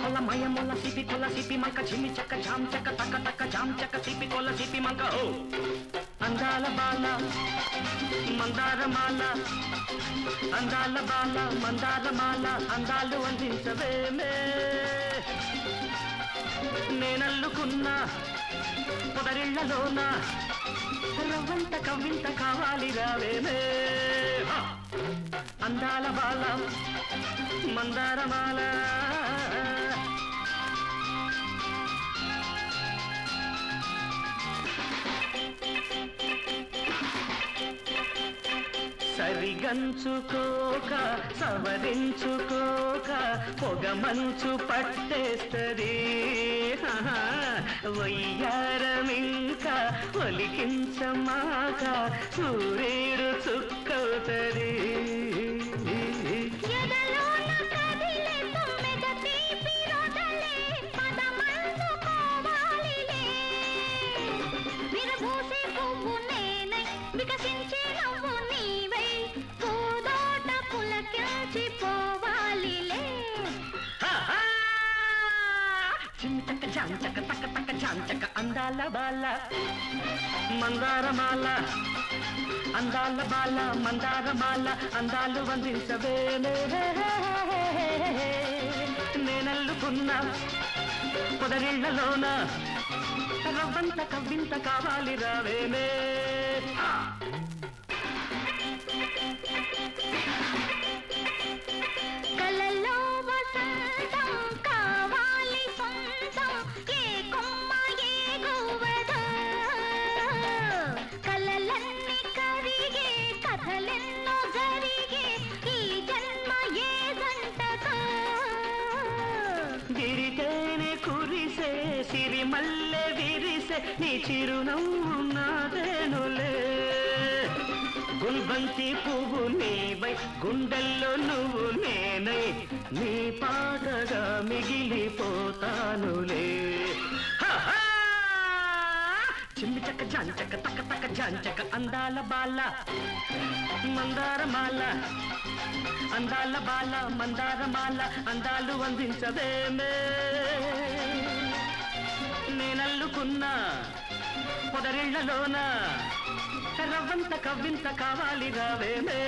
కొల మయముల సిపి కొల సిపి మంక చిమ్మి చెక్క జామ్ చెక్క తక్క తక్క జామ్ చెక్క సిపి కొల సిపి మంక ఓ అందాల బాల మందారమాల అందాల బాల మందారమాల అందాలు అందించవేమే నేనల్లుకున్నా పొదరిళ్లలోన రవ్వంత కవ్వింత కావాలి రావేమే అందాల బాల మందారమాల సరిగంచుకోక సవరించుకోక పొగ మంచు పట్టేస్తది వయ్యారమింక ఒలికించమాక సూర్యుడు చుక్కవుతది చాంచక తక్క తక్క చాంచక అందాల బాల మందారమాల అందాల బాల మందారమాల అందాలు వందించవేనే నేనల్లుకున్న పొదరిళ్లలోన రవ్వంత కవ్వింత కావాలి రావేనే గిరితేనే కురిసే సిరిమల్లె విరిసే నీ చిరునవ్వు నాదేనులే గుల్బంతి పువ్వు నీవై గుండెల్లో నువ్వు నేనై నీ పాటగా మిగిలిపోతానులే చిమ్మి చెక్క జాంచక్క తక్క తక్క జాంచక్క అందాల బాల మందారమాల అందాల బాల మందారమాల అందాలు అందించవేమే నేనల్లుకున్నా పొదరిళ్లలోన రవ్వంత కవ్వింత కావాలి రావేమే